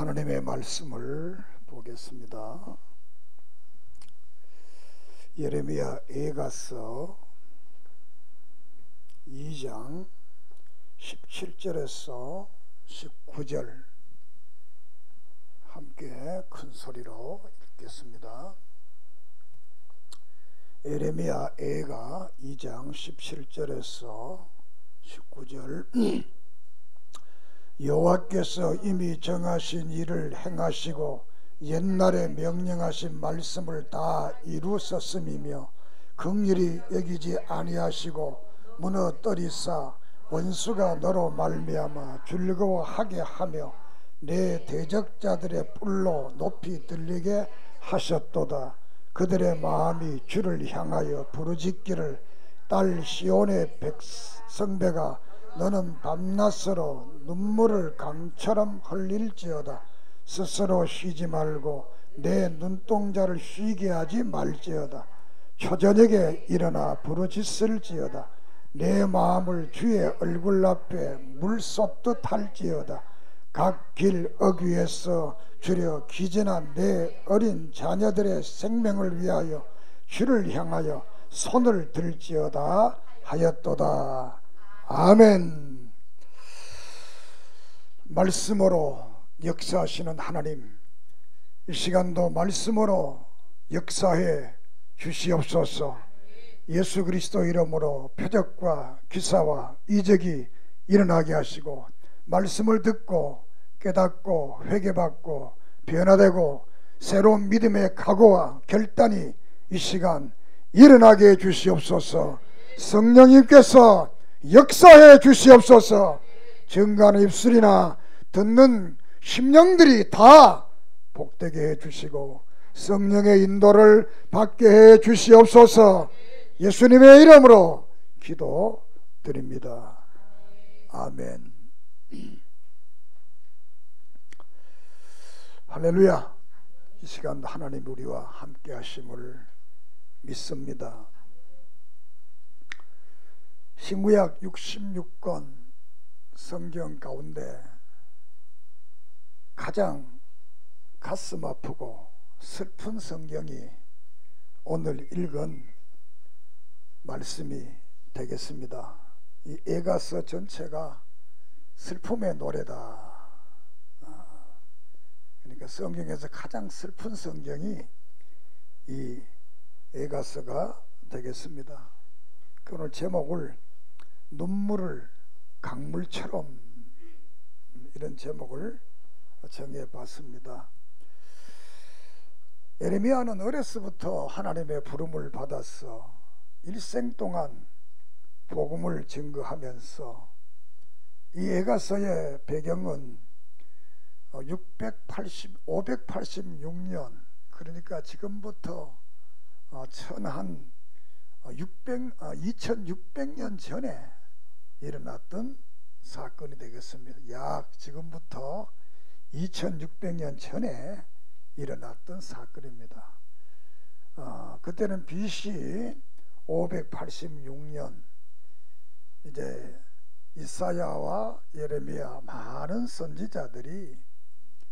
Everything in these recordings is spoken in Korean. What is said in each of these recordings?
하나님의 말씀을 보겠습니다. 예레미야 애가서 2장 17절에서 19절 함께 큰 소리로 읽겠습니다. 예레미야 애가 2장 17절에서 19절 여호와께서 이미 정하신 일을 행하시고 옛날에 명령하신 말씀을 다 이루셨음이며 긍휼히 여기지 아니하시고 무너뜨리사 원수가 너로 말미암아 즐거워하게 하며 내 대적자들의 뿔로 높이 들리게 하셨도다. 그들의 마음이 주를 향하여 부르짖기를 딸 시온의 성배가 너는 밤낮으로 눈물을 강처럼 흘릴지어다. 스스로 쉬지 말고 내 눈동자를 쉬게 하지 말지어다. 초저녁에 일어나 부르짖을지어다. 내 마음을 주의 얼굴 앞에 물쏟듯 할지어다. 각 길 어귀에서 주려 기진한 내 어린 자녀들의 생명을 위하여 주를 향하여 손을 들지어다 하였도다. 아멘. 말씀으로 역사하시는 하나님, 이 시간도 말씀으로 역사해 주시옵소서. 예수 그리스도 이름으로 표적과 기사와 이적이 일어나게 하시고 말씀을 듣고 깨닫고 회개받고 변화되고 새로운 믿음의 각오와 결단이 이 시간 일어나게 해 주시옵소서. 성령님께서 역사해 주시옵소서. 증거하는 입술이나 듣는 심령들이 다 복되게 해 주시고 성령의 인도를 받게 해 주시옵소서. 예수님의 이름으로 기도드립니다. 아멘. 할렐루야. 이 시간 하나님 우리와 함께 하심을 믿습니다. 신구약 66권 성경 가운데 가장 가슴 아프고 슬픈 성경이 오늘 읽은 말씀이 되겠습니다. 이 애가서 전체가 슬픔의 노래다. 그러니까 성경에서 가장 슬픈 성경이 이 애가서가 되겠습니다. 오늘 제목을 눈물을 강물처럼 이런 제목을 정해봤습니다. 예레미야는 어려서부터 하나님의 부름을 받아서 일생 동안 복음을 증거하면서 이 애가서의 배경은 586년, 그러니까 지금부터 2600년 전에 일어났던 사건이 되겠습니다. 약 지금부터 2600년 전에 일어났던 사건입니다. 그때는 BC 586년 이제 이사야와 예레미야 많은 선지자들이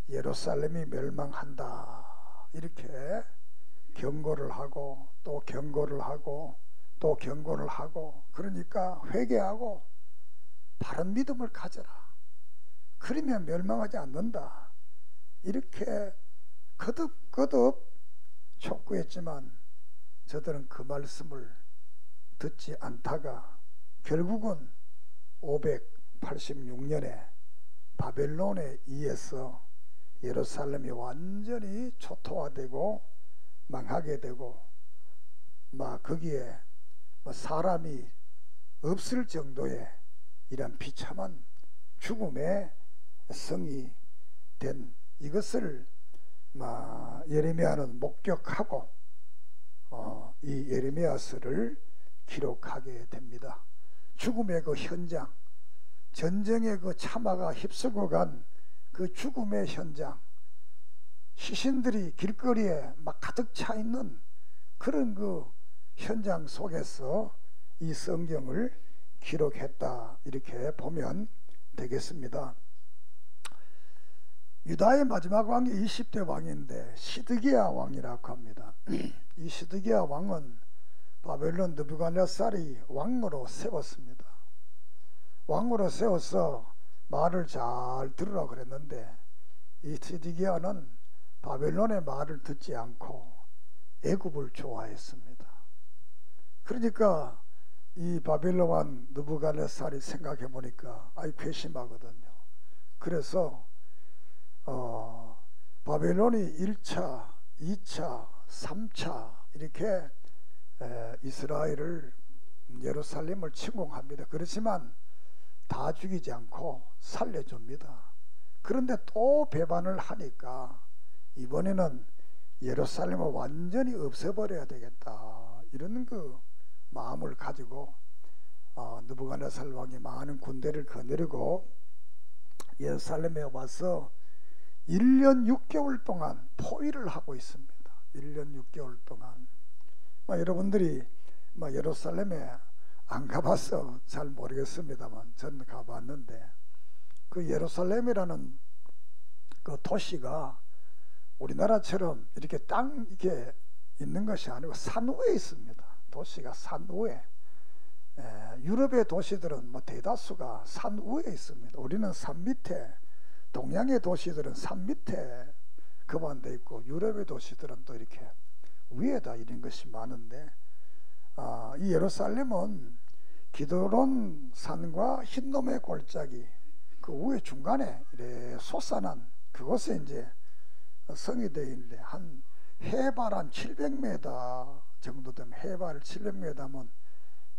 예루살렘이 멸망한다 이렇게 경고를 하고 또 경고를 하고 또 경고를 하고, 그러니까 회개하고 바른 믿음을 가져라, 그러면 멸망하지 않는다 이렇게 거듭거듭 촉구했지만 저들은 그 말씀을 듣지 않다가 결국은 586년에 바벨론에 의해서 예루살렘이 완전히 초토화되고 망하게 되고 막 거기에 사람이 없을 정도의 이런 비참한 죽음의 성이 된 이것을 예레미야는 목격하고 이 예레미야서를 기록하게 됩니다. 죽음의 그 현장, 전쟁의 그 참화가 휩쓸고 간 그 죽음의 현장, 시신들이 길거리에 막 가득 차 있는 그런 그 현장 속에서 이 성경을 기록했다 이렇게 보면 되겠습니다. 유다의 마지막 왕이 20대 왕인데 시드기야 왕이라고 합니다. 이 시드기야 왕은 바벨론 느부갓네살이 왕으로 세웠습니다. 왕으로 세워서 말을 잘 들으라 그랬는데 이 시드기야는 바벨론의 말을 듣지 않고 애굽을 좋아했습니다. 그러니까 이 바벨론 왕 느부갓네살이 생각해 보니까 아이 괘씸하거든요. 그래서 바벨론이 1차, 2차, 3차 이렇게 이스라엘을 예루살렘을 침공합니다. 그렇지만 다 죽이지 않고 살려줍니다. 그런데 또 배반을 하니까 이번에는 예루살렘을 완전히 없애버려야 되겠다 이런 그 마음을 가지고 느부갓네살 왕이 많은 군대를 거느리고 예루살렘에 와서 1년 6개월 동안 포위를 하고 있습니다. 1년 6개월 동안 여러분들이 예루살렘에 안 가봐서 잘 모르겠습니다만 저는 가봤는데 그 예루살렘이라는 그 도시가 우리나라처럼 이렇게 땅 이렇게 있는 것이 아니고 산 위에 있습니다. 도시가 산 위에. 유럽의 도시들은 대다수가 산 위에 있습니다. 우리는 산 밑에, 동양의 도시들은 산 밑에 그만돼 있고 유럽의 도시들은 또 이렇게 위에다 이런 것이 많은데 이 예루살렘은 기드론 산과 흰놈의 골짜기 그 위에 중간에 이래 솟아난 그곳에 이제 성이 되어 있는데 한 해발 한 700m 정도 되면 해발 700m면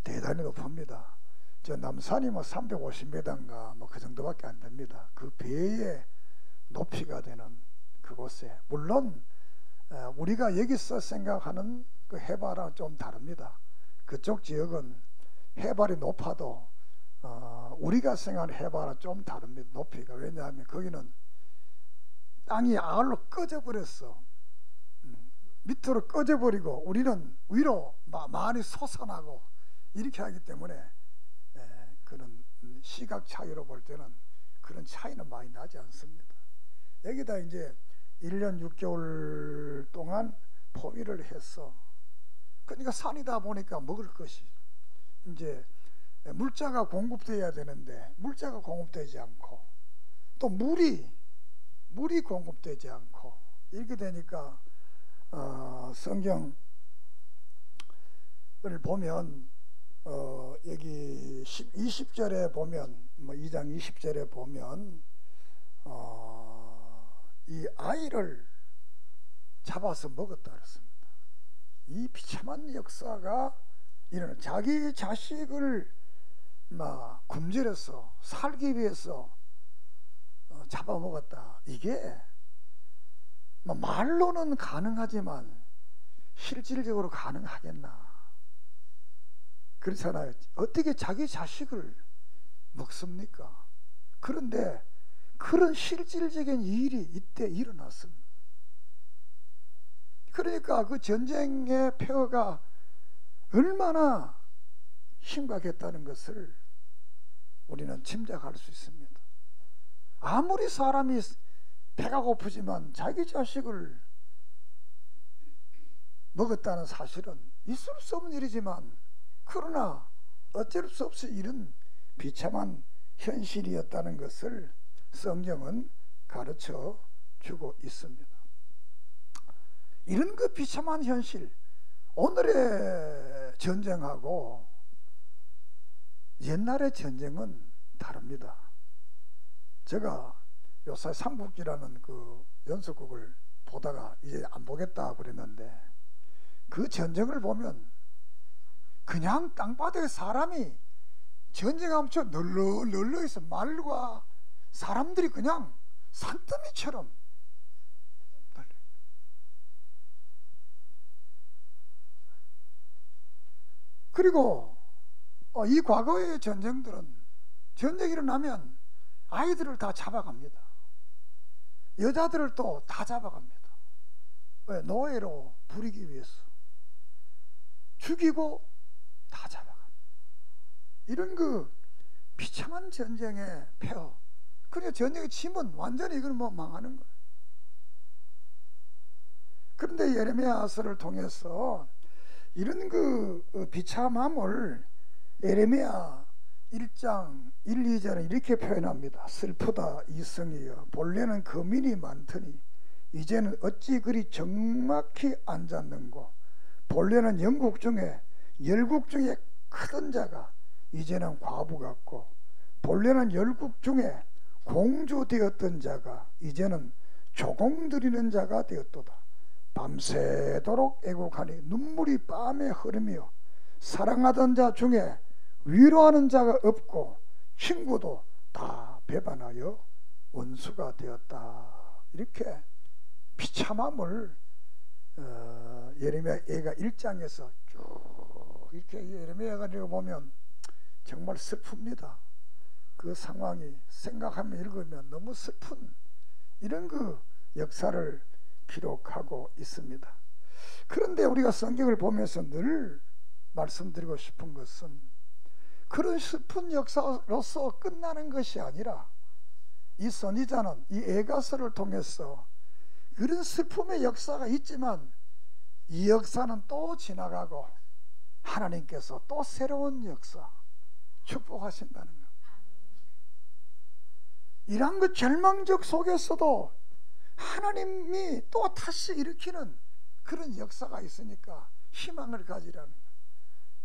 대단히 높습니다. 저 남산이 350m인가 그 정도밖에 안 됩니다. 그 배의 높이가 되는 그곳에 물론 우리가 여기서 생각하는 그 해발은 좀 다릅니다. 그쪽 지역은 해발이 높아도 우리가 생각하는 해발은 좀 다릅니다. 높이가. 왜냐하면 거기는 땅이 아울러 꺼져버렸어. 밑으로 꺼져버리고 우리는 위로 많이 솟아나고 이렇게 하기 때문에 그런 시각 차이로 볼 때는 그런 차이는 많이 나지 않습니다. 여기다 이제 1년 6개월 동안 포위를 했어. 그러니까 산이다 보니까 먹을 것이 이제 물자가 공급되어야 되는데 물자가 공급되지 않고 또 물이 공급되지 않고 이렇게 되니까 성경을 보면 여기 20절에 보면 2장 20절에 보면 이 아이를 잡아서 먹었다 그랬습니다. 이 비참한 역사가 이런 자기 자식을 굶주려서 살기 위해서 잡아먹었다. 이게 말로는 가능하지만 실질적으로 가능하겠나? 그렇잖아요. 어떻게 자기 자식을 먹습니까? 그런데 그런 실질적인 일이 이때 일어났습니다. 그러니까 그 전쟁의 폐허가 얼마나 심각했다는 것을 우리는 짐작할 수 있습니다. 아무리 사람이 배가 고프지만 자기 자식을 먹었다는 사실은 있을 수 없는 일이지만 그러나 어쩔 수 없이 이런 비참한 현실이었다는 것을 성경은 가르쳐 주고 있습니다. 이런 그 비참한 현실, 오늘의 전쟁하고 옛날의 전쟁은 다릅니다. 제가 요새 삼국지라는 그 연속극을 보다가 이제 안 보겠다 그랬는데 그 전쟁을 보면 그냥 땅바닥에 사람이 전쟁하면서 널널 있어. 말과 사람들이 그냥 산더미처럼 달려. 그리고 이 과거의 전쟁들은 전쟁이 일어나면 아이들을 다 잡아갑니다. 여자들을 또 다 잡아갑니다. 왜? 노예로 부리기 위해서. 죽이고 다 잡아갑니다. 이런 그 비참한 전쟁의 폐허, 그러니까 전쟁이 치면 완전히 이건 뭐 망하는 거예요. 그런데 예레미야서를 통해서 이런 그 비참함을 예레미야 1장 1, 2절은 이렇게 표현합니다. 슬프다 이성이여 본래는 거민이 많더니 이제는 어찌 그리 적막히 앉았는고 본래는 영국 중에 열국 중에 크던 자가 이제는 과부 같고 본래는 열국 중에 공주 되었던 자가 이제는 조공 드리는 자가 되었도다. 밤새도록 애곡하니 눈물이 밤에 흐르며 사랑하던 자 중에 위로하는 자가 없고 친구도 다 배반하여 원수가 되었다. 이렇게 비참함을 예레미야가 1장에서 쭉 이렇게 예레미야가 보면 정말 슬픕니다. 그 상황이 생각하며 읽으면 너무 슬픈 이런 그 역사를 기록하고 있습니다. 그런데 우리가 성경을 보면서 늘 말씀드리고 싶은 것은 그런 슬픈 역사로서 끝나는 것이 아니라 이 선지자는 이 에가서를 통해서 그런 슬픔의 역사가 있지만 이 역사는 또 지나가고 하나님께서 또 새로운 역사 축복하신다는 것. 이런 그 절망적 속에서도 하나님이 또 다시 일으키는 그런 역사가 있으니까 희망을 가지라는 거예요.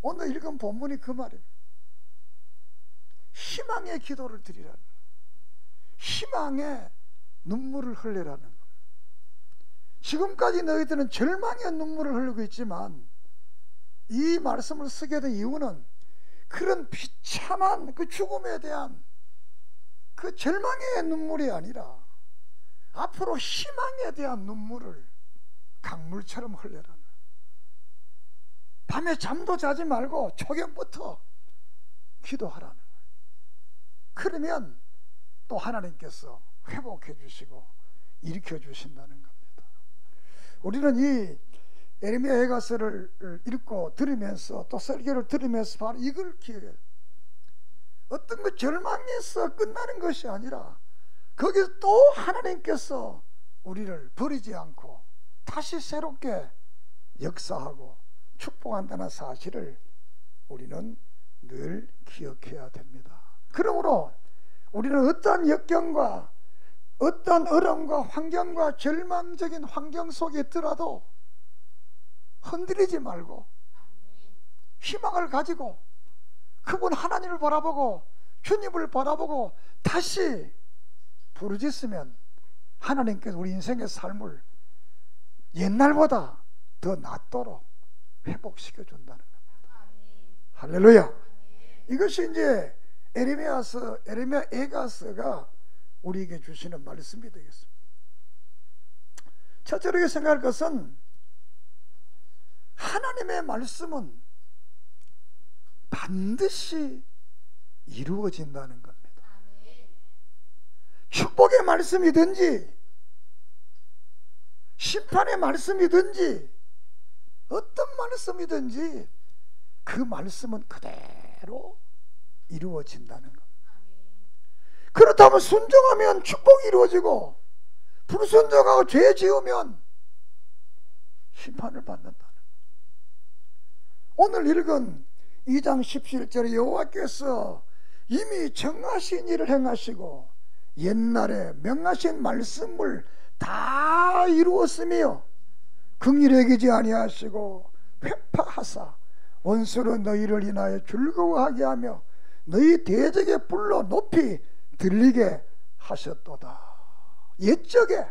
오늘 읽은 본문이 그 말입니다. 희망의 기도를 드리라는 거예요. 희망의 눈물을 흘리라는 거예요. 지금까지 너희들은 절망의 눈물을 흘리고 있지만 이 말씀을 쓰게 된 이유는 그런 비참한 그 죽음에 대한 그 절망의 눈물이 아니라 앞으로 희망에 대한 눈물을 강물처럼 흘려라. 밤에 잠도 자지 말고 초경부터 기도하라는 거예요. 그러면 또 하나님께서 회복해 주시고 일으켜 주신다는 겁니다. 우리는 이 예레미야 에가서를 읽고 들으면서 또 설교를 들으면서 바로 이걸 기억해요. 어떤 그 절망에서 끝나는 것이 아니라 거기서 또 하나님께서 우리를 버리지 않고 다시 새롭게 역사하고 축복한다는 사실을 우리는 늘 기억해야 됩니다. 그러므로 우리는 어떠한 역경과 어떠한 어려움과 환경과 절망적인 환경 속에 있더라도 흔들리지 말고 희망을 가지고 그분 하나님을 바라보고 주님을 바라보고 다시 부르짖으면 하나님께서 우리 인생의 삶을 옛날보다 더 낫도록 회복시켜 준다는 겁니다. 할렐루야. 이것이 이제 예레미야 에가서가 우리에게 주시는 말씀이 되겠습니다. 첫째로 생각할 것은 하나님의 말씀은 반드시 이루어진다는 겁니다. 축복의 말씀이든지 심판의 말씀이든지 어떤 말씀이든지 그 말씀은 그대로 이루어진다는 겁니다. 그렇다면 순종하면 축복이 이루어지고 불순종하고 죄 지으면 심판을 받는다는 겁니다. 오늘 읽은 2장 17절에 여호와께서 이미 정하신 일을 행하시고 옛날에 명하신 말씀을 다 이루었으며 긍휼히 여기지 아니하시고 회파하사 원수로 너희를 인하여 즐거워하게 하며 너희 대적에 불러 높이 들리게 하셨도다. 옛적에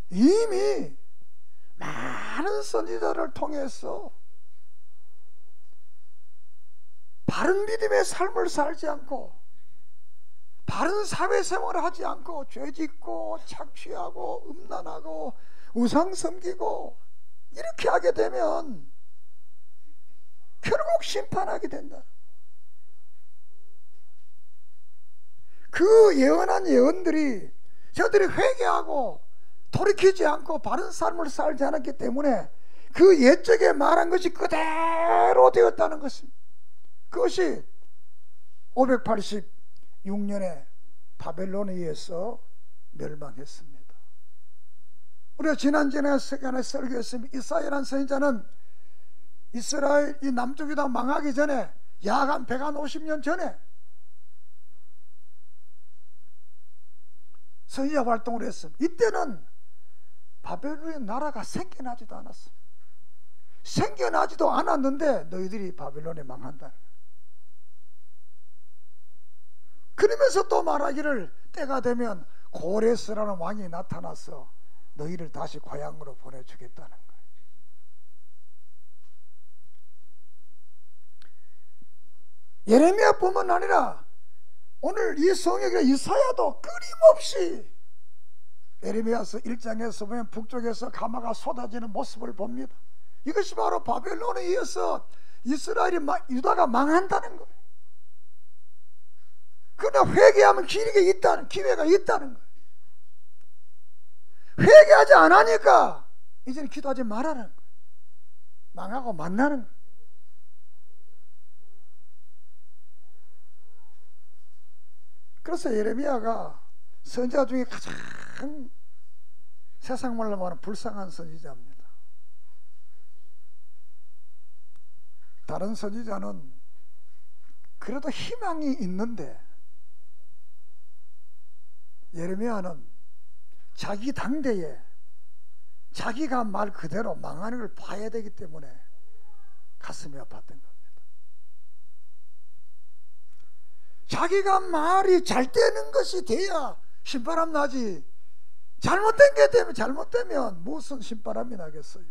이미 많은 선지자를 통해서 바른 믿음의 삶을 살지 않고 바른 사회생활을 하지 않고 죄짓고 착취하고 음란하고 우상 섬기고 이렇게 하게 되면 결국 심판하게 된다. 그 예언한 예언들이 저들이 회개하고 돌이키지 않고 바른 삶을 살지 않았기 때문에 그 옛적에 말한 것이 그대로 되었다는 것입니다. 그것이 586년에 바벨론에 의해서 멸망했습니다. 우리가 지난 시간에 설교했습니다. 이사야라는 선지자는 이스라엘 이 남쪽 유다 망하기 전에 약 한 150년 전에 선지자 활동을 했습니다. 이때는 바벨론의 나라가 생겨나지도 않았습니다. 생겨나지도 않았는데 너희들이 바벨론에 망한다는 거예요. 그러면서 또 말하기를 때가 되면 고레스라는 왕이 나타나서 너희를 다시 고향으로 보내주겠다는 거예요. 예레미야뿐만 아니라 오늘 이 성경에 이사야도 끊임없이 예레미야서 1장에서 보면 북쪽에서 가마가 쏟아지는 모습을 봅니다. 이것이 바로 바벨론에 의해서 이스라엘이 유다가 망한다는 거예요. 그러나 회개하면 기회가 있다는 거예요. 회개하지 않으니까 이제는 기도하지 말라는 거예요. 망하고 만나는 거예요. 그래서 예레미야가 선지자 중에 가장 세상 말로 말하면 불쌍한 선지자입니다. 다른 선지자는 그래도 희망이 있는데 예레미야는 자기 당대에 자기가 말 그대로 망하는 걸 봐야 되기 때문에 가슴이 아팠던 겁니다. 자기가 말이 잘 되는 것이 돼야 신바람 나지, 잘못된 게 되면 잘못되면 무슨 신바람이 나겠어요.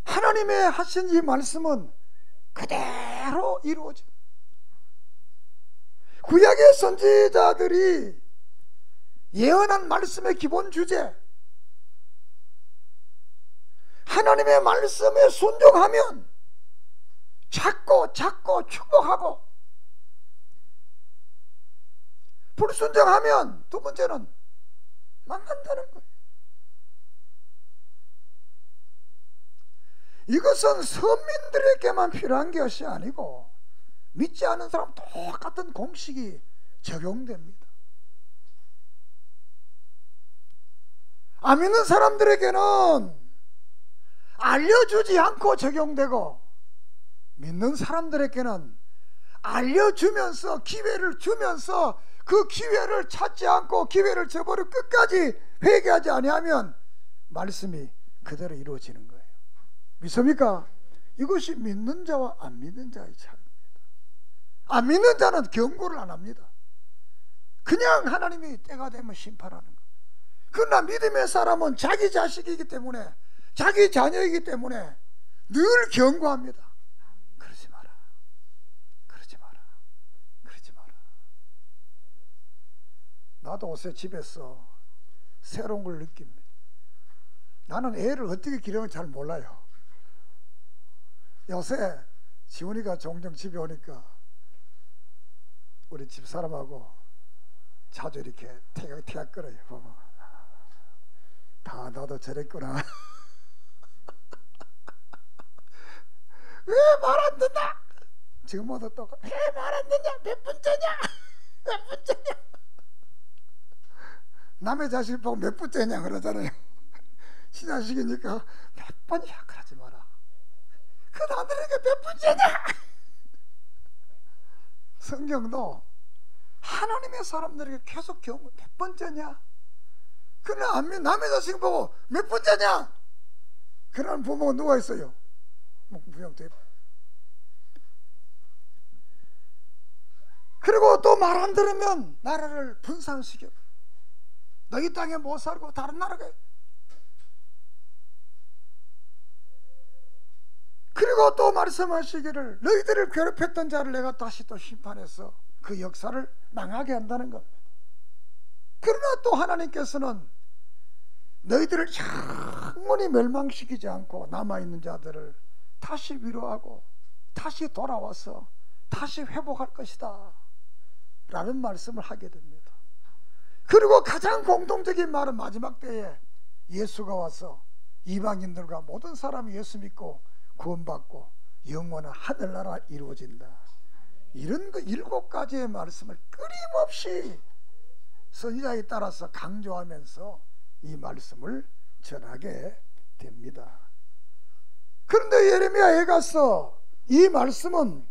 하나님의 하신 이 말씀은 그대로 이루어져. 구약의 선지자들이 예언한 말씀의 기본 주제, 하나님의 말씀에 순종하면 찾고 축복하고, 불순종하면 두 번째는 망한다는 거예요. 이것은 서민들에게만 필요한 것이 아니고 믿지 않은 사람 똑같은 공식이 적용됩니다. 안 믿는 사람들에게는 알려주지 않고 적용되고, 믿는 사람들에게는 알려주면서 기회를 주면서 그 기회를 찾지 않고 기회를 저버리고 끝까지 회개하지 아니하면 말씀이 그대로 이루어지는 거예요. 믿습니까? 이것이 믿는 자와 안 믿는 자의 차이입니다. 안 믿는 자는 경고를 안 합니다. 그냥 하나님이 때가 되면 심판하는 거예요. 그러나 믿음의 사람은 자기 자식이기 때문에, 자기 자녀이기 때문에 늘 경고합니다. 그러지 마라, 그러지 마라, 그러지 마라. 나도 요새 집에서 새로운 걸 느낍니다. 나는 애를 어떻게 기르는지 잘 몰라요. 요새 지훈이가 종종 집에 오니까 우리 집사람하고 자주 이렇게 태각 끌어요. 보면 다 나도 저랬구나. 왜 말 안 듣나? 지금부터 또 왜 말 안 듣냐? 몇 번째냐? 몇 번째냐? 남의 자식 보고 몇 번째냐 그러잖아요. 신자식이니까 몇 번이야 그러지 마라. 그 남들에게 몇 번째냐? 성경도 하나님의 사람들에게 계속 경고, 몇 번째냐? 그러나 남의 자식 보고 몇 번째냐? 그런 부모가 누가 있어요? 무용대. 그리고 또 말 안 들으면 나라를 분산시켜. 너희 땅에 못 살고 다른 나라가. 그리고 또 말씀하시기를 너희들을 괴롭혔던 자를 내가 다시 또 심판해서 그 역사를 망하게 한다는 겁니다. 그러나 또 하나님께서는 너희들을 영원히 멸망시키지 않고 남아있는 자들을 다시 위로하고 다시 돌아와서 다시 회복할 것이다 라는 말씀을 하게 됩니다. 그리고 가장 공통적인 말은 마지막 때에 예수가 와서 이방인들과 모든 사람이 예수 믿고 구원받고 영원한 하늘나라 이루어진다. 이런 그 7가지의 말씀을 끊임없이 선지자에 따라서 강조하면서 이 말씀을 전하게 됩니다. 그런데 예레미야에 가서 이 말씀은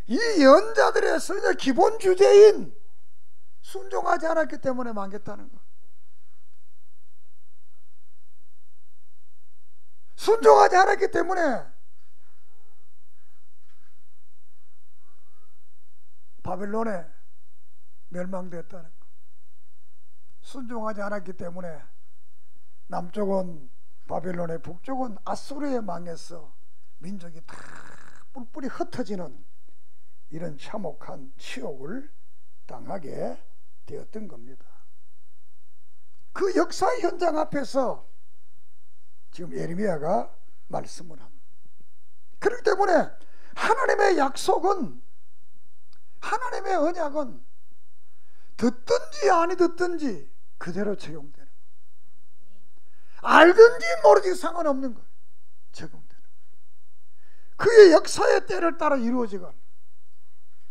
이 예언자들의 선지자 기본 주제인 순종하지 않았기 때문에 망했다는 것. 순종하지 않았기 때문에 바벨론에 멸망되었다는 것. 순종하지 않았기 때문에 남쪽은 바벨론에, 북쪽은 아수르에 망해서 민족이 다 뿔뿔이 흩어지는 이런 참혹한 치욕을 당하게 되었던 겁니다. 그 역사의 현장 앞에서 지금 예레미야가 말씀을 합니다. 그렇기 때문에 하나님의 약속은, 하나님의 언약은 듣든지 아니 듣든지 그대로 적용되는 거예요. 알든지 모르든지 상관없는 거예요. 적용되는 거예요. 그의 역사의 때를 따라 이루어지건.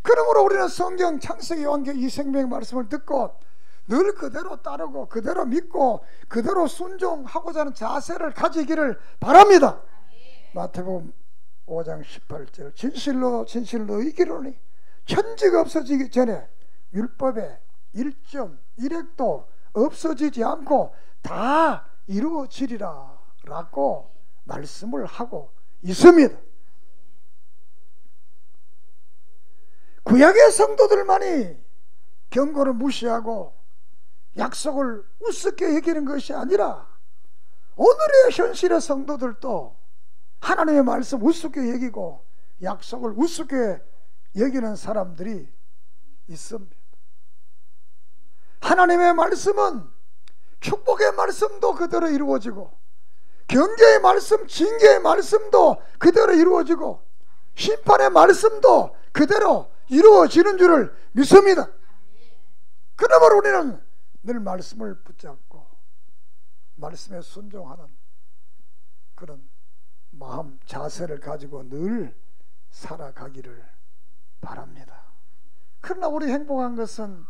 그러므로 우리는 성경 창세기, 요한계시록, 이 생명의 말씀을 듣고 늘 그대로 따르고 그대로 믿고 그대로 순종하고자 하는 자세를 가지기를 바랍니다. 마태복음 5장 18절 진실로 진실로 너희에게 천지가 없어지기 전에 율법의 1.1획도 없어지지 않고 다 이루어지리라 라고 말씀을 하고 있습니다. 구약의 성도들만이 경고를 무시하고 약속을 우습게 여기는 것이 아니라 오늘의 현실의 성도들도 하나님의 말씀 우습게 여기고 약속을 우습게 여기는 사람들이 있습니다. 하나님의 말씀은 축복의 말씀도 그대로 이루어지고 경계의 말씀, 징계의 말씀도 그대로 이루어지고 심판의 말씀도 그대로 이루어지는 줄을 믿습니다. 그러므로 우리는 늘 말씀을 붙잡고 말씀에 순종하는 그런 마음, 자세를 가지고 늘 살아가기를 바랍니다. 그러나 우리 행복한 것은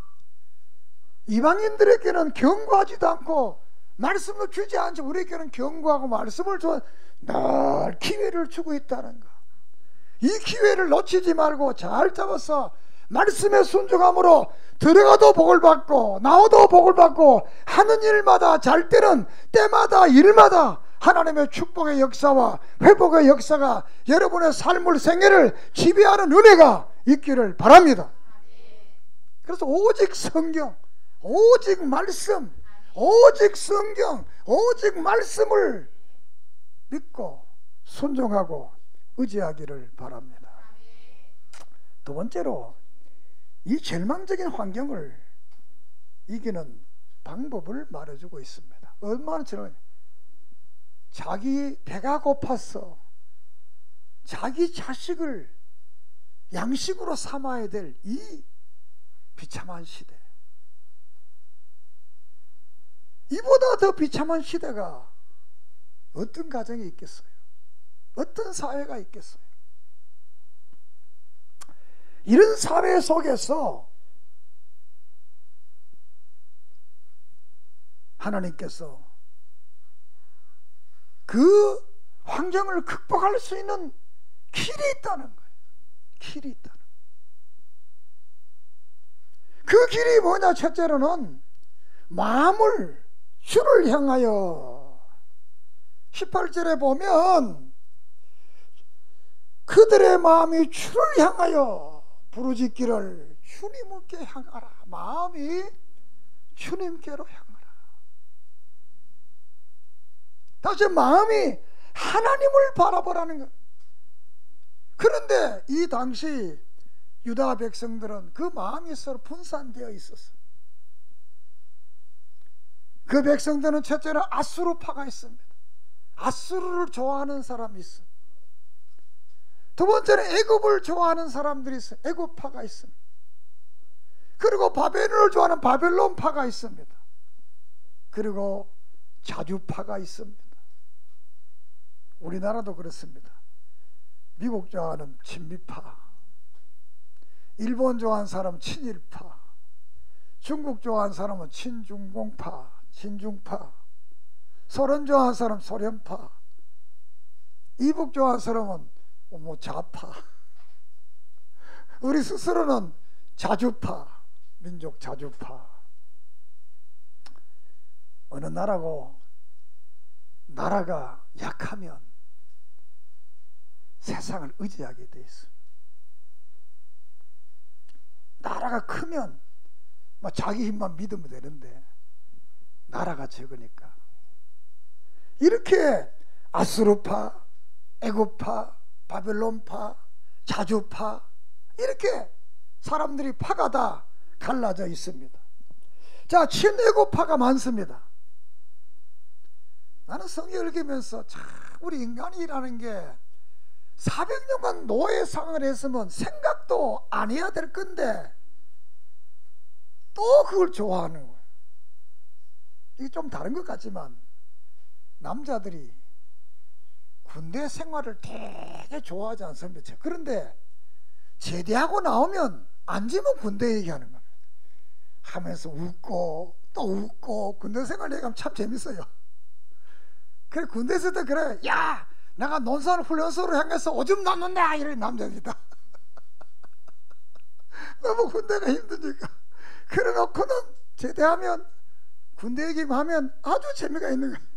이방인들에게는 경고하지도 않고 말씀을 주지 않죠. 우리에게는 경고하고 말씀을 줘 늘 기회를 주고 있다는 것. 이 기회를 놓치지 말고 잘 잡아서 말씀에 순종함으로 들어가도 복을 받고 나와도 복을 받고 하는 일마다 잘 때는 때마다 일마다 하나님의 축복의 역사와 회복의 역사가 여러분의 삶을, 생애를 지배하는 은혜가 있기를 바랍니다. 그래서 오직 성경, 오직 말씀, 오직 성경, 오직 말씀을 믿고 순종하고 의지하기를 바랍니다. 두 번째로 이 절망적인 환경을 이기는 방법을 말해주고 있습니다. 얼마나 저는 자기 배가 고파서 자기 자식을 양식으로 삼아야 될 이 비참한 시대, 이보다 더 비참한 시대가 어떤 가정이 있겠어요? 어떤 사회가 있겠어요? 이런 사회 속에서 하나님께서 그 환경을 극복할 수 있는 길이 있다는 거예요. 길이 있다는 거예요. 그 길이 뭐냐? 첫째로는 마음을 주를 향하여, 18절에 보면 그들의 마음이 주를 향하여 부르짖기를 주님께 향하라. 마음이 주님께로 향하라. 다시 마음이 하나님을 바라보라는 것. 그런데 이 당시 유다 백성들은 그 마음이 서로 분산되어 있었어요. 그 백성들은 첫째로 아수르파가 있습니다. 아수르를 좋아하는 사람이 있습니다. 두 번째는 애굽을 좋아하는 사람들이 있어요. 애굽파가 있습니다. 그리고 바벨론을 좋아하는 바벨론파가 있습니다. 그리고 자주파가 있습니다. 우리나라도 그렇습니다. 미국 좋아하는 친미파, 일본 좋아하는 사람은 친일파, 중국 좋아하는 사람은 친중공파, 친중파, 소련 좋아하는 사람은 소련파, 이북 좋아하는 사람은 뭐 좌파, 우리 스스로는 자주파, 민족 자주파. 어느 나라가 약하면 세상을 의지하게 돼 있어. 나라가 크면 자기 힘만 믿으면 되는데 나라가 적으니까 이렇게 아수르파, 애굽파, 바벨론파, 자주파 이렇게 사람들이 파가 다 갈라져 있습니다. 자, 친애굽파가 많습니다. 나는 성경을 읽으면서 참 우리 인간이라는 게 400년간 노예 생활을 했으면 생각도 안 해야 될 건데 또 그걸 좋아하는 거예요. 이게 좀 다른 것 같지만 남자들이 군대 생활을 되게 좋아하지 않습니까? 그런데 제대하고 나오면 앉으면 군대 얘기하는 겁니다. 하면서 웃고 또 웃고 군대 생활 얘기하면 참 재밌어요. 그래 군대에서 도 그래, 야 내가 논산 훈련소로 향해서 오줌 넣는다 이런 남자입니다. 너무 군대가 힘드니까. 그래 놓고는 제대하면 군대 얘기하면 아주 재미가 있는 거예요.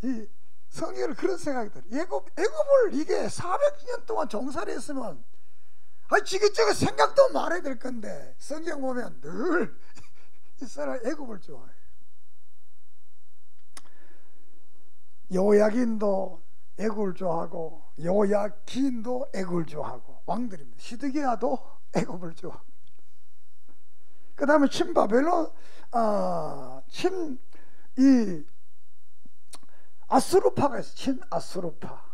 이 성경을 그런 생각이 들어요. 애굽을 이게 400년 동안 종살이 했으면 지긋저긋 생각도 말해야 될 건데 성경 보면 늘 이스라엘 애굽을 좋아해요. 요야긴도 애굽을 좋아하고 요야긴도 애굽을 좋아하고 왕들입니다. 시드기야도 애굽을 좋아하고 그 다음에 친바벨론 아수르파가 있어요. 친아수르파.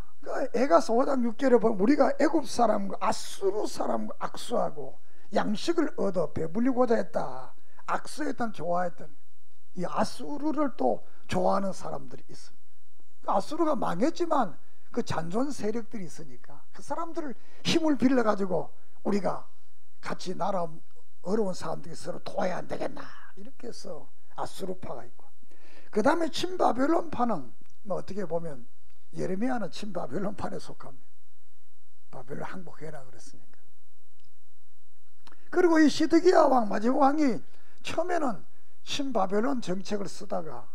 에가서 5장 6절에 보면 우리가 애굽 사람과 아수르 사람과 악수하고 양식을 얻어 배불리고자 했다. 악수했던 좋아했던 이 아수르를 또 좋아하는 사람들이 있습니다. 아수르가 망했지만 그 잔존 세력들이 있으니까 그 사람들을 힘을 빌려 가지고 우리가 같이 나라 어려운 사람들이 서로 도와야 안 되겠나 이렇게 해서 아수르파가 있고 그 다음에 친바벨론파는 어떻게 보면 예레미야는 친바벨론파에 속합니다. 바벨론 항복해라 그랬으니까. 그리고 이 시드기야 왕 마지막 왕이 처음에는 친바벨론 정책을 쓰다가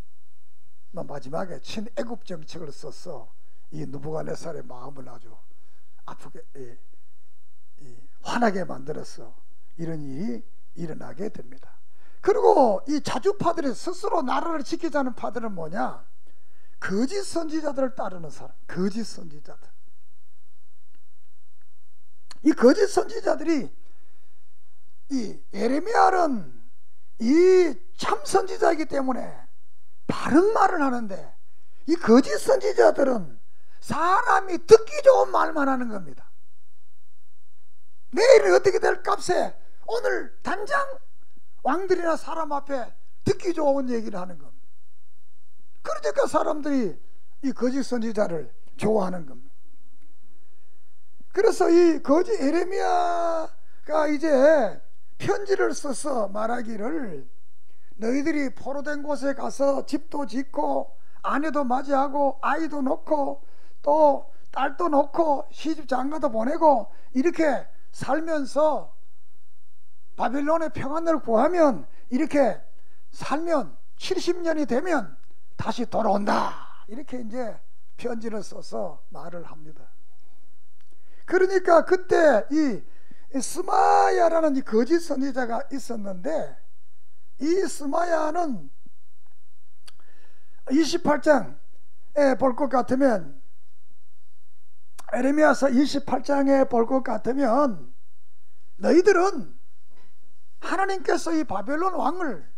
마지막에 친애굽 정책을 써서 이 느부갓네살의 마음을 아주 아프게 화나게 만들어서 이런 일이 일어나게 됩니다. 그리고 이 자주파들이 스스로 나라를 지키자는 파들은 뭐냐? 거짓 선지자들을 따르는 사람, 거짓 선지자들. 이 거짓 선지자들이 이 예레미야는 이 참 선지자이기 때문에 바른 말을 하는데 이 거짓 선지자들은 사람이 듣기 좋은 말만 하는 겁니다. 내일은 어떻게 될 값에 오늘 당장 왕들이나 사람 앞에 듣기 좋은 얘기를 하는 겁니다. 그러니까 사람들이 이 거짓 선지자를 좋아하는 겁니다. 그래서 이 거짓 예레미야가 이제 편지를 써서 말하기를 너희들이 포로된 곳에 가서 집도 짓고 아내도 맞이하고 아이도 놓고 또 딸도 놓고 시집 장가도 보내고 이렇게 살면서 바빌론의 평안을 구하면 이렇게 살면 70년이 되면 다시 돌아온다 이렇게 이제 편지를 써서 말을 합니다. 그러니까 그때 이 스마야라는 이 거짓 선지자가 있었는데 이 스마야는 28장에 볼 것 같으면 에레미야서 28장에 볼 것 같으면 너희들은 하나님께서 이 바벨론 왕을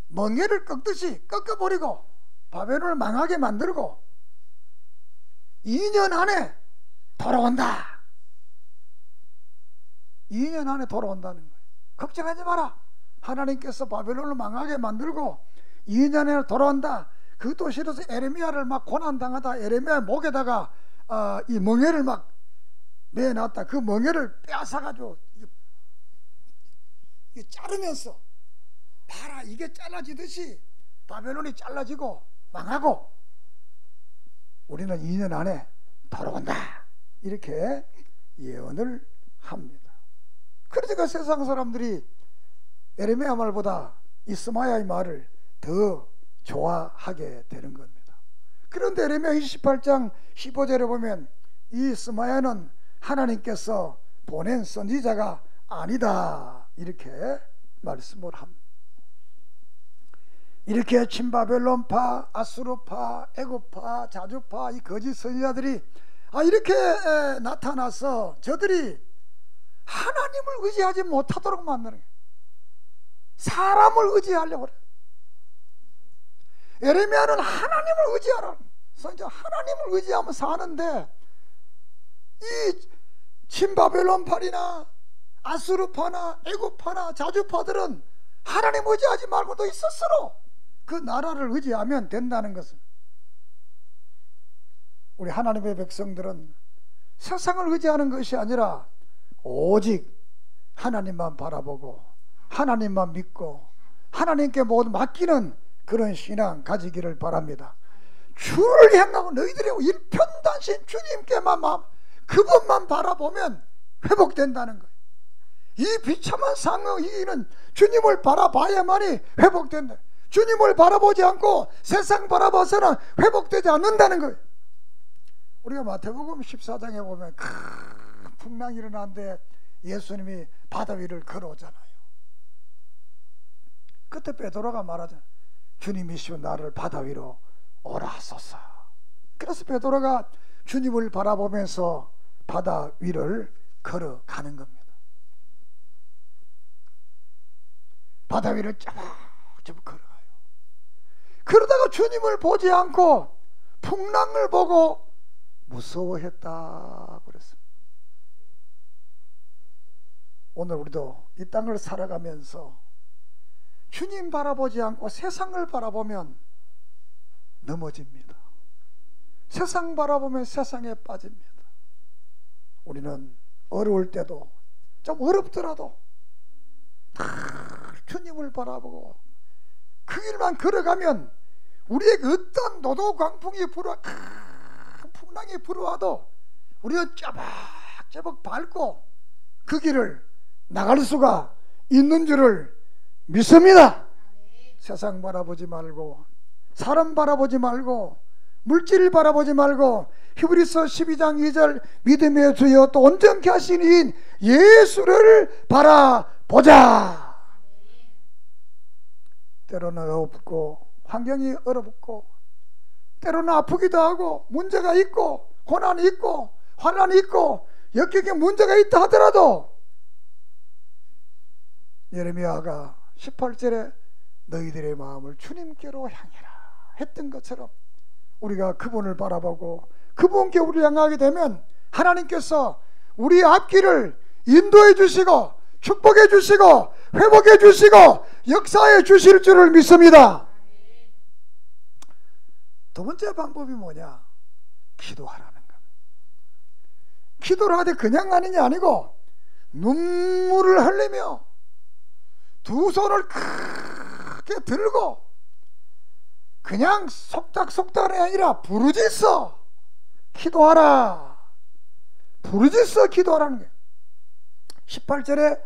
멍에를 꺾듯이 꺾어버리고 바벨론을 망하게 만들고 2년 안에 돌아온다. 2년 안에 돌아온다는 거예요. 걱정하지 마라. 하나님께서 바벨론을 망하게 만들고 2년 안에 돌아온다. 그것도 싫어서 에레미야를 막 고난당하다 에레미야 목에다가 이 멍에를 막 내놨다. 그 멍에를 빼앗아가지고 이게 자르면서 봐라, 이게 잘라지듯이 바벨론이 잘라지고 망하고 우리는 2년 안에 돌아온다, 이렇게 예언을 합니다. 그러니까 세상 사람들이 에레미야 말보다 이스마야의 말을 더 좋아하게 되는 겁니다. 그런데 에레미야 28장 15절에 보면 이 이스마야는 하나님께서 보낸 선지자가 아니다, 이렇게 말씀을 합니다. 이렇게 친바벨론파, 아수르파, 애굽파, 자주파 이 거짓 선지자들이 이렇게 나타나서 저들이 하나님을 의지하지 못하도록 만드는 거예요. 사람을 의지하려고 그래요. 에레미야는 하나님을 의지하라는 거예요. 선지자 하나님을 의지하면 사는데 이 친바벨론파나 아수르파나 애굽파나 자주파들은 하나님 의지하지 말고 너희 스스로 그 나라를 의지하면 된다는 것은, 우리 하나님의 백성들은 세상을 의지하는 것이 아니라 오직 하나님만 바라보고 하나님만 믿고 하나님께 모두 맡기는 그런 신앙 가지기를 바랍니다. 주를 향하고 너희들의 일편단심 주님께만 그분만 바라보면 회복된다는 거예요. 이 비참한 상황이는 주님을 바라봐야만이 회복된다. 주님을 바라보지 않고 세상 바라봐서는 회복되지 않는다는 거예요. 우리가 마태복음 14장에 보면 큰 풍랑이 일어나는데 예수님이 바다 위를 걸어오잖아요. 그때 베드로가 말하잖아요. 주님이시오, 나를 바다 위로 오라 하소서. 그래서 베드로가 주님을 바라보면서 바다 위를 걸어가는 겁니다. 바다 위를 쩌벅쩌벅 걸어가요. 그러다가 주님을 보지 않고 풍랑을 보고 무서워했다 그랬습니다. 오늘 우리도 이 땅을 살아가면서 주님 바라보지 않고 세상을 바라보면 넘어집니다. 세상 바라보면 세상에 빠집니다. 우리는 어려울 때도 좀 어렵더라도 주님을 바라보고 그 길만 걸어가면 우리에게 어떤 노도 광풍이 불어 풍랑이 불어와도 우리는 짜박짜박 밟고 그 길을 나갈 수가 있는 줄을 믿습니다. 세상 바라보지 말고 사람 바라보지 말고 물질을 바라보지 말고 히브리서 12장 2절 믿음의 주여 또 온전케 하시는 이인 예수를 바라보자. 때로는 어렵고 환경이 어렵고 때로는 아프기도 하고 문제가 있고 고난이 있고 환난이 있고 역경에 문제가 있다 하더라도 예레미야가 18절에 너희들의 마음을 주님께로 향해라 했던 것처럼 우리가 그분을 바라보고 그분께 우리를 향하게 되면 하나님께서 우리 앞길을 인도해 주시고 축복해 주시고 회복해 주시고 역사해 주실 줄을 믿습니다. 두 번째 방법이 뭐냐? 기도하라는 것. 기도를 하되 그냥 하는 게 아니고 눈물을 흘리며 두 손을 크게 들고 그냥 속닥속닥이 아니라 부르짖어 기도하라. 부르짖어 기도하라는 거예요. 18절에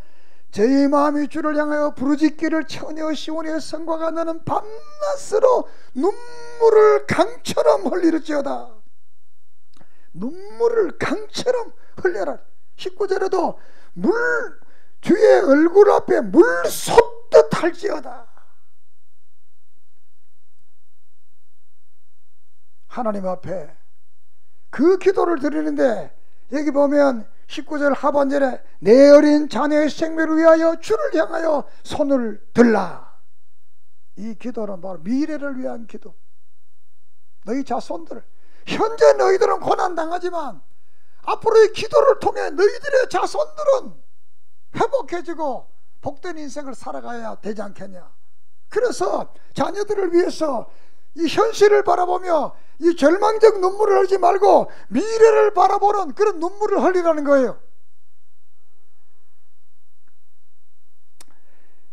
제 마음이 주를 향하여 부르짖기를 처녀 시온의 성과가 나는 밤낮으로 눈물을 강처럼 흘리르지어다. 눈물을 강처럼 흘려라. 19절에도 주의 얼굴 앞에 물 솟듯 할지어다. 하나님 앞에 그 기도를 드리는데 여기 보면 19절 하반절에 내 어린 자녀의 생명을 위하여 주를 향하여 손을 들라. 이 기도는 바로 미래를 위한 기도. 너희 자손들, 현재 너희들은 고난당하지만 앞으로의 기도를 통해 너희들의 자손들은 회복해지고 복된 인생을 살아가야 되지 않겠냐. 그래서 자녀들을 위해서 이 현실을 바라보며 이 절망적 눈물을 흘리지 말고 미래를 바라보는 그런 눈물을 흘리라는 거예요.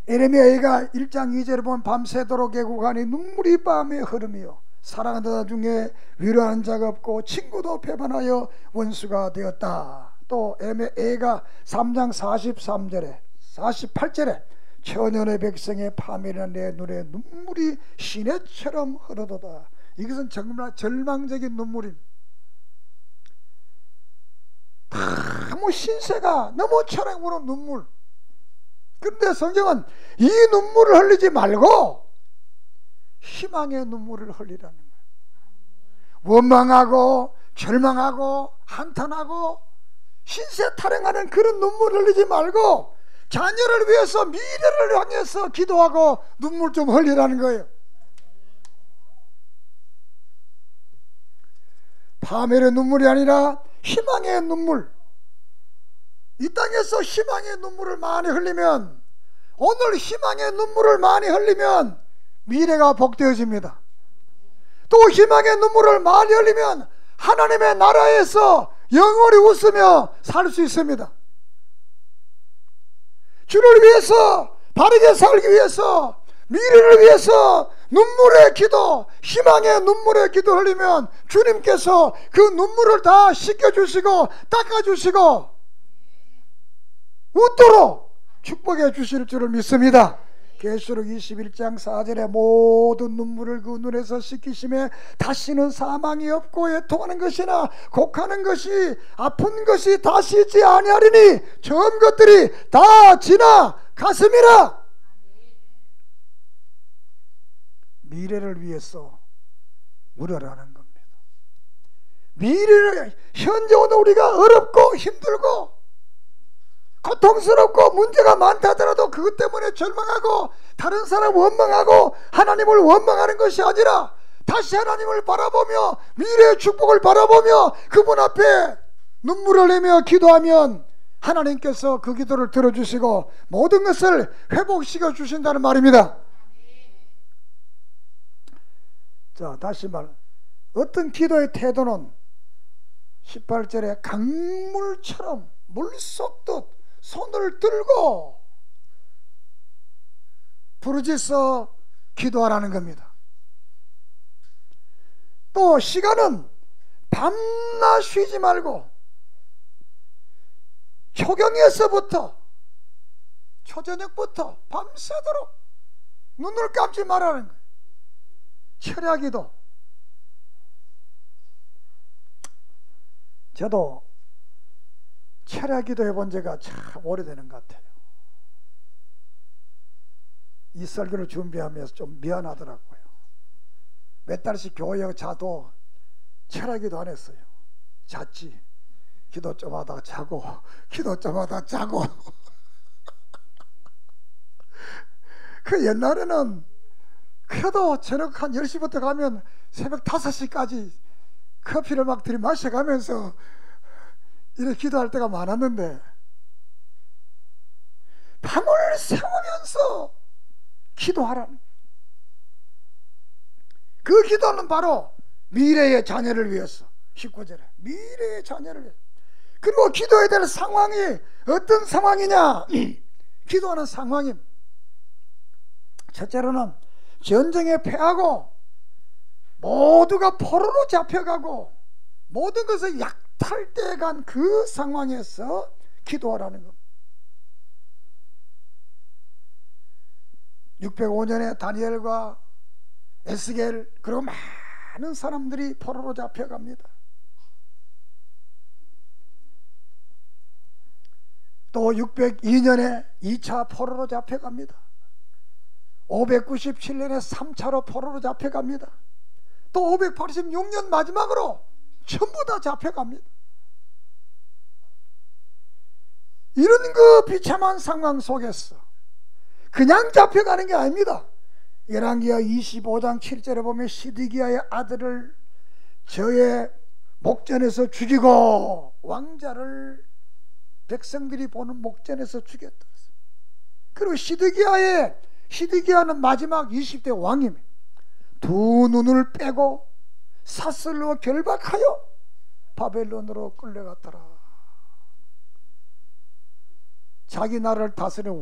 에레미야가 1장 2절에 보면 밤새도록 애국하니 눈물이 밤에 흐르며 사랑하는 자 중에 위로하는 자가 없고 친구도 배반하여 원수가 되었다. 또 에레미야가 3장 43절에 48절에 천연의 백성의 파멸이나 내 눈에 눈물이 시내처럼 흐르도다. 이것은 정말 절망적인 눈물입니다. 너무 신세가 너무 처럼 우는 눈물. 그런데 성경은 이 눈물을 흘리지 말고 희망의 눈물을 흘리라는 거예요. 원망하고 절망하고 한탄하고 신세 타령하는 그런 눈물을 흘리지 말고 자녀를 위해서 미래를 향해서 기도하고 눈물 좀 흘리라는 거예요. 파멸의 눈물이 아니라 희망의 눈물. 이 땅에서 희망의 눈물을 많이 흘리면, 오늘 희망의 눈물을 많이 흘리면 미래가 복되어집니다. 또 희망의 눈물을 많이 흘리면 하나님의 나라에서 영원히 웃으며 살 수 있습니다. 주를 위해서, 바르게 살기 위해서, 미래를 위해서 눈물의 기도, 희망의 눈물의 기도 흘리면 주님께서 그 눈물을 다 씻겨주시고 닦아주시고 웃도록 축복해 주실 줄을 믿습니다. 계시록 21장 4절에 모든 눈물을 그 눈에서 씻기심에 다시는 사망이 없고 애통하는 것이나 곡하는 것이 아픈 것이 다시 있지 아니하리니 처음 것들이 다 지나갔음이라. 미래를 위해서 울어라는 겁니다. 미래를, 현재 오늘 우리가 어렵고 힘들고 고통스럽고 문제가 많다 하더라도 그것 때문에 절망하고 다른 사람 원망하고 하나님을 원망하는 것이 아니라 다시 하나님을 바라보며 미래의 축복을 바라보며 그분 앞에 눈물을 흘리며 기도하면 하나님께서 그 기도를 들어주시고 모든 것을 회복시켜 주신다는 말입니다. 자, 다시 말, 어떤 기도의 태도는 18절에 강물처럼 물쏟듯 손을 들고 부르짖어 기도하라는 겁니다. 또 시간은 밤낮 쉬지 말고 초경에서부터 초저녁부터 밤새도록 눈을 감지 말라는 거예요. 철야기도. 저도 철야기도 해본 지가 참 오래되는 것 같아요. 이 설교를 준비하면서 좀 미안하더라고요. 몇 달씩 교회 자도 철야기도 안 했어요. 잤지. 기도 좀 하다 자고 기도 좀 하다 자고. 그 옛날에는 그래도 저녁 한 10시부터 가면 새벽 5시까지 커피를 막 들이마셔가면서 이렇게 기도할 때가 많았는데 밤을 새우면서 기도하라는, 그 기도는 바로 미래의 자녀를 위해서, 19절에 미래의 자녀를 위해서. 그리고 기도해야 될 상황이 어떤 상황이냐? 기도하는 상황임. 첫째로는 전쟁에 패하고 모두가 포로로 잡혀가고 모든 것을 약탈돼 간 그 상황에서 기도하라는 겁니다. 605년에 다니엘과 에스겔 그리고 많은 사람들이 포로로 잡혀갑니다. 또 602년에 2차 포로로 잡혀갑니다. 597년에 3차로 포로로 잡혀갑니다. 또 586년 마지막으로 전부 다 잡혀갑니다. 이런 그 비참한 상황 속에서 그냥 잡혀가는 게 아닙니다. 열왕기하 25장 7절에 보면 시드기야의 아들을 저의 목전에서 죽이고 왕자를 백성들이 보는 목전에서 죽였다. 그리고 시드기야는 마지막 20대 왕입니다. 두 눈을 빼고 사슬로 결박하여 바벨론으로 끌려갔더라. 자기 나라를 다스리는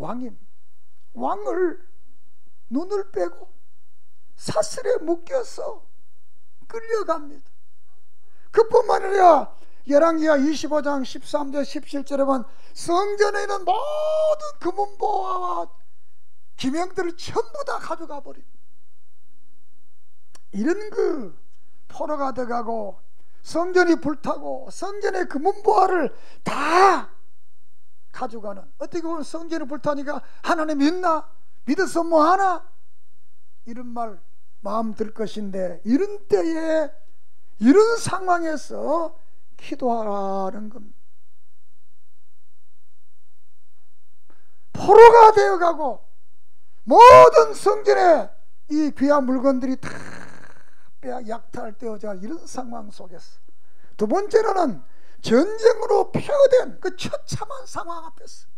왕을 눈을 빼고 사슬에 묶여서 끌려갑니다. 그뿐만 아니라 열왕기하 25장 13절 17절에 보면 성전에 있는 모든 금은보화와 기명들을 전부 다 가져가 버린, 이런 그 포로가 돼가고 성전이 불타고 성전의 금은보화를 다 가져가는, 어떻게 보면 성전이 불타니까 하나님 믿나? 믿어서 뭐하나? 이런 말 마음 들 것인데, 이런 때에 이런 상황에서 기도하라는 겁니다. 포로가 되어가고 모든 성전에 이 귀한 물건들이 다 약탈되어져 이런 상황 속에서, 두 번째로는 전쟁으로 폐허된 그 처참한 상황 앞에서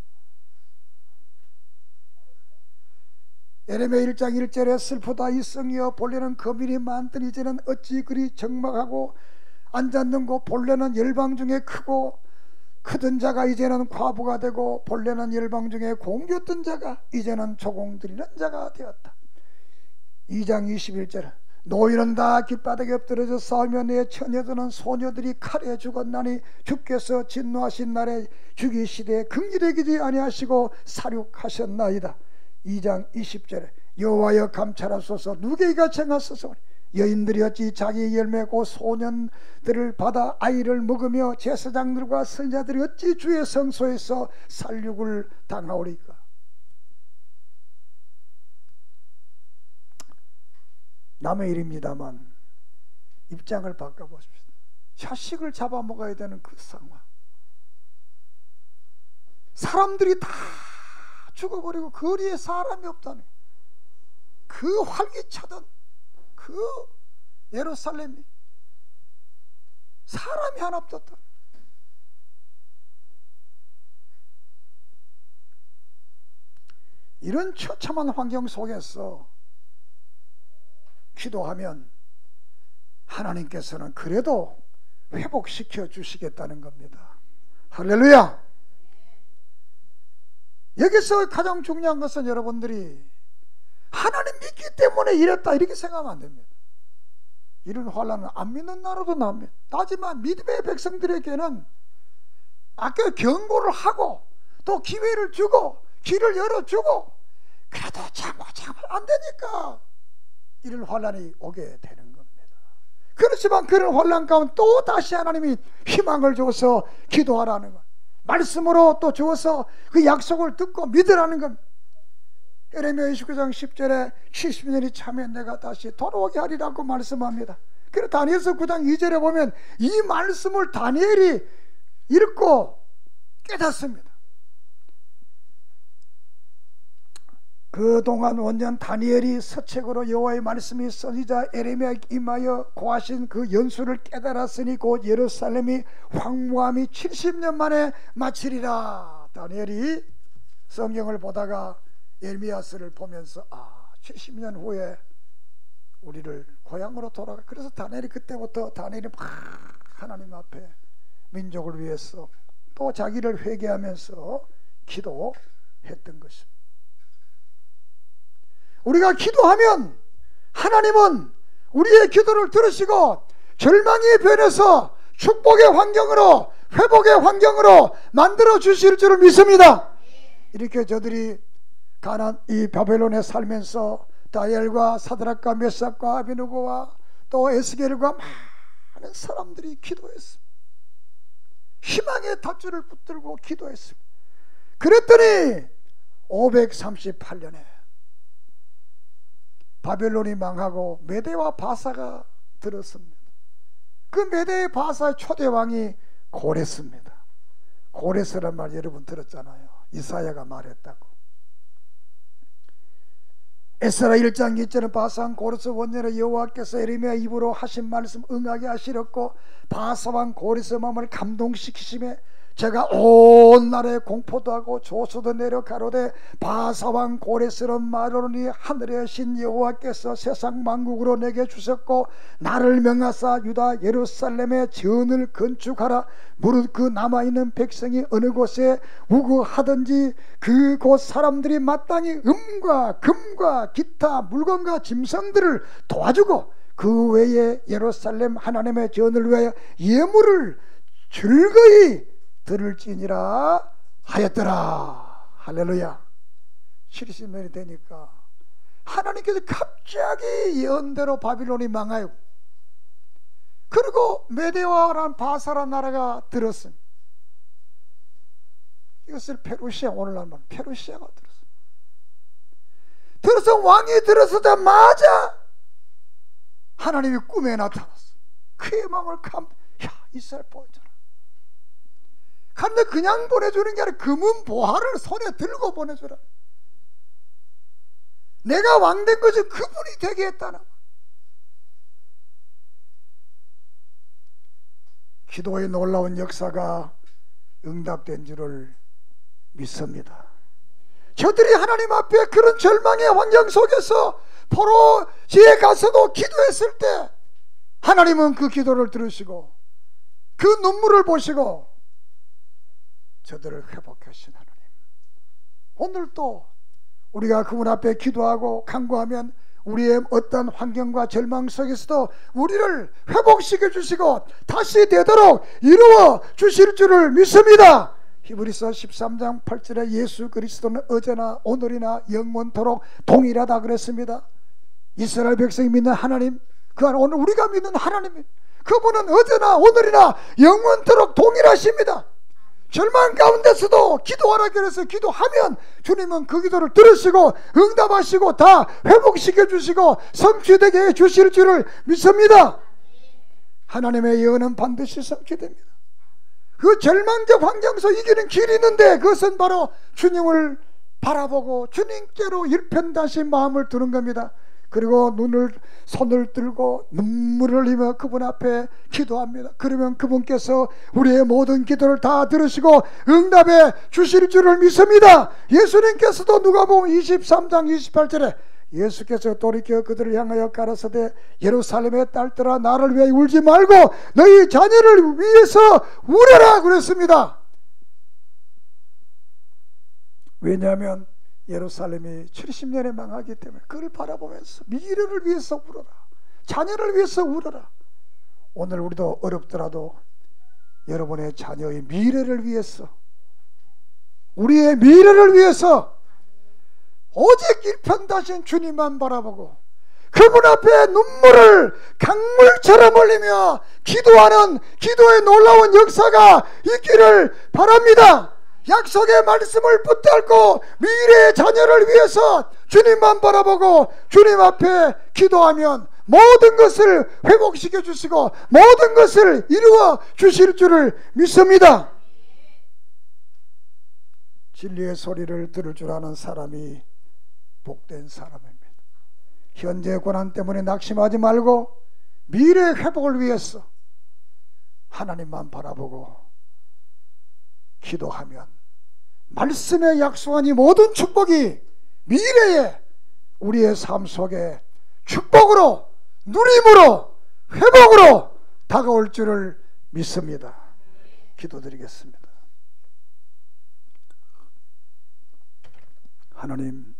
예레미야 1장 1절에 슬프다 이 성이여 본래는 거민이 많더니 이제는 어찌 그리 적막하고 앉았는 고, 본래는 열방 중에 크던 자가 이제는 과부가 되고, 본래는 열방 중에 공주였던 자가 이제는 조공들이는 자가 되었다. 2장 21절 노인은 다 길바닥에 엎드려져 싸우며 내 처녀들은 소녀들이 칼에 죽었나니 주께서 진노하신 날에 죽이시되 긍휼히 아니하시고 사륙하셨나이다. 2장 20절에 여호와여 감찰하소서 누게이가 청하소서 여인들이 어찌 자기 열매고 소년들을 받아 아이를 먹으며 제사장들과 선자들이 어찌 주의 성소에서 살육을 당하오리까. 남의 일입니다만 입장을 바꿔보십시오. 자식을 잡아먹어야 되는 그 상황, 사람들이 다 죽어버리고 거리에 사람이 없다는, 그 활기차던 그 예루살렘이 사람이 하나 없었다. 이런 처참한 환경 속에서 기도하면 하나님께서는 그래도 회복시켜 주시겠다는 겁니다. 할렐루야. 여기서 가장 중요한 것은 여러분들이 하나님 믿기 때문에 이랬다 이렇게 생각하면 안 됩니다. 이런 환난은 안 믿는 나라도 납니다. 하지만 믿음의 백성들에게는 아까 경고를 하고 또 기회를 주고 길을 열어주고, 그래도 참아 안 되니까 이런 환난이 오게 되는 겁니다. 그렇지만 그런 환난 가운데 또 다시 하나님이 희망을 줘서 기도하라는 것, 말씀으로 또 주어서 그 약속을 듣고 믿으라는 겁니다. 예레미야 29장 10절에 70년이 차면 내가 다시 돌아오게 하리라고 말씀합니다. 그래서 다니엘서 9장 2절에 보면 이 말씀을 다니엘이 읽고 깨닫습니다. 그동안 원년 다니엘이 서책으로 여호와의 말씀이 써지자 예레미야에 임하여 고하신 그 연수를 깨달았으니 곧 예루살렘이 황무함이 70년 만에 마치리라. 다니엘이 성경을 보다가 예레미야서를 보면서 70년 후에 우리를 고향으로 돌아가. 그래서 다니엘이 그때부터 다니엘이 막 하나님 앞에 민족을 위해서 또 자기를 회개하면서 기도했던 것입니다. 우리가 기도하면 하나님은 우리의 기도를 들으시고 절망이 변해서 축복의 환경으로, 회복의 환경으로 만들어 주실 줄을 믿습니다. 이렇게 저들이 이 바벨론에 살면서 다니엘과 사드락과 메삭과 아베느고와 또 에스겔과 많은 사람들이 기도했습니다. 희망의 닷줄을 붙들고 기도했습니다. 그랬더니 538년에 바벨론이 망하고 메대와 바사가 들었습니다. 그 메대의 바사의 초대왕이 고레스입니다. 고레스란 말 여러분 들었잖아요. 이사야가 말했다고. 에스라 1장 2절은 바사왕 고레스 원년에 여호와께서 예레미야 입으로 하신 말씀 응하게 하시렸고 바사왕 고레스 마음을 감동시키심에 제가 온 나라에 공포도 하고 조소도 내려 가로되 바사왕 고레스런 말하노니 하늘의 신 여호와께서 세상 만국으로 내게 주셨고 나를 명하사 유다 예루살렘에 전을 건축하라. 무릇 그 남아있는 백성이 어느 곳에 우거하든지 그곳 사람들이 마땅히 음과 금과 기타 물건과 짐승들을 도와주고 그 외에 예루살렘 하나님의 전을 위하여 예물을 즐거이 들을지니라 하였더라. 할렐루야. 70년이 되니까 하나님께서 갑자기 예언대로 바빌론이 망하여 그리고 메데와라는 바사라는 나라가 들었습니다. 이것을 페르시아, 오늘날 말 페르시아가 들었어요. 들어서 왕이 들어서자마자 하나님이 꿈에 나타났어. 그의 마음을 야, 이스라엘 보여줘라. 근데 그냥 보내주는 게 아니라 금은 보화를 손에 들고 보내주라. 내가 왕된 것이 그분이 되게 했다는. 기도의 놀라운 역사가 응답된 줄을 믿습니다. 저들이 하나님 앞에 그런 절망의 환경 속에서 포로지에 가서도 기도했을 때 하나님은 그 기도를 들으시고 그 눈물을 보시고 저들을 회복하신 하나님, 오늘도 우리가 그분 앞에 기도하고 간구하면 우리의 어떤 환경과 절망 속에서도 우리를 회복시켜 주시고 다시 되도록 이루어 주실 줄을 믿습니다. 히브리서 13장 8절에 예수 그리스도는 어제나 오늘이나 영원토록 동일하다 그랬습니다. 이스라엘 백성이 믿는 하나님, 그 안에 오늘 우리가 믿는 하나님, 그분은 어제나 오늘이나 영원토록 동일하십니다. 절망 가운데서도 기도하라 그래서 기도하면 주님은 그 기도를 들으시고 응답하시고 다 회복시켜 주시고 성취되게 해 주실 줄을 믿습니다. 하나님의 예언은 반드시 성취됩니다. 그 절망적 환경 속 이기는 길이 있는데 그것은 바로 주님을 바라보고 주님께로 일편단심 마음을 두는 겁니다. 그리고 손을 들고 눈물을 흘리며 그분 앞에 기도합니다. 그러면 그분께서 우리의 모든 기도를 다 들으시고 응답해 주실 줄을 믿습니다. 예수님께서도 누가복음 23장 28절에 예수께서 돌이켜 그들을 향하여 가라사대 예루살렘의 딸들아 나를 위해 울지 말고 너희 자녀를 위해서 울어라 그랬습니다. 왜냐하면 예루살렘이 70년에 망하기 때문에 그를 바라보면서 미래를 위해서 울어라, 자녀를 위해서 울어라. 오늘 우리도 어렵더라도 여러분의 자녀의 미래를 위해서, 우리의 미래를 위해서 오직 일편다신 주님만 바라보고 그분 앞에 눈물을 강물처럼 흘리며 기도하는 기도의 놀라운 역사가 있기를 바랍니다. 약속의 말씀을 붙들고 미래의 자녀를 위해서 주님만 바라보고 주님 앞에 기도하면 모든 것을 회복시켜 주시고 모든 것을 이루어 주실 줄을 믿습니다. 진리의 소리를 들을 줄 아는 사람이 복된 사람입니다. 현재 고난 때문에 낙심하지 말고 미래의 회복을 위해서 하나님만 바라보고 기도하면 말씀에 약속한 이 모든 축복이 미래에 우리의 삶 속에 축복으로, 누림으로, 회복으로 다가올 줄을 믿습니다. 기도드리겠습니다. 하나님,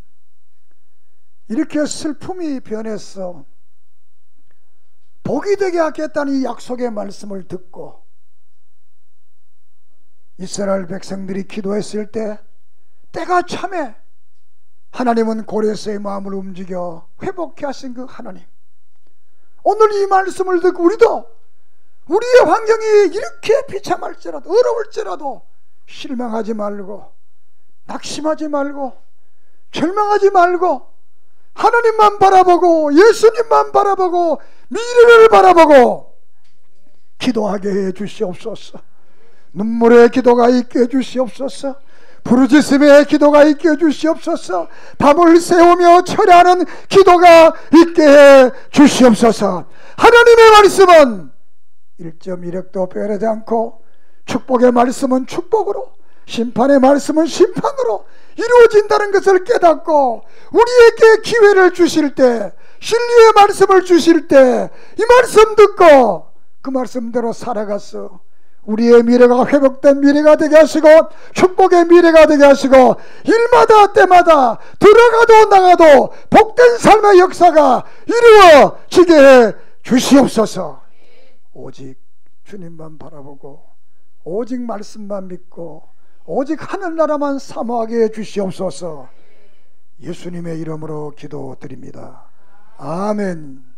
이렇게 슬픔이 변해서 복이 되게 하겠다는 이 약속의 말씀을 듣고 이스라엘 백성들이 기도했을 때 때가 참에 하나님은 고레스의 마음을 움직여 회복케 하신 그 하나님, 오늘 이 말씀을 듣고 우리도 우리의 환경이 이렇게 비참할지라도 어려울지라도 실망하지 말고 낙심하지 말고 절망하지 말고 하나님만 바라보고 예수님만 바라보고 미래를 바라보고 기도하게 해 주시옵소서. 눈물의 기도가 있게 해주시옵소서. 부르짖음의 기도가 있게 해주시옵소서. 밤을 새우며 철야하는 기도가 있게 해 주시옵소서. 하나님의 말씀은 1.1핵도 변하지 않고 축복의 말씀은 축복으로, 심판의 말씀은 심판으로 이루어진다는 것을 깨닫고 우리에게 기회를 주실 때, 진리의 말씀을 주실 때 이 말씀 듣고 그 말씀대로 살아가서 우리의 미래가 회복된 미래가 되게 하시고 축복의 미래가 되게 하시고 일마다 때마다 들어가도 나가도 복된 삶의 역사가 이루어지게 해 주시옵소서. 오직 주님만 바라보고 오직 말씀만 믿고 오직 하늘나라만 사모하게 해 주시옵소서. 예수님의 이름으로 기도드립니다. 아멘.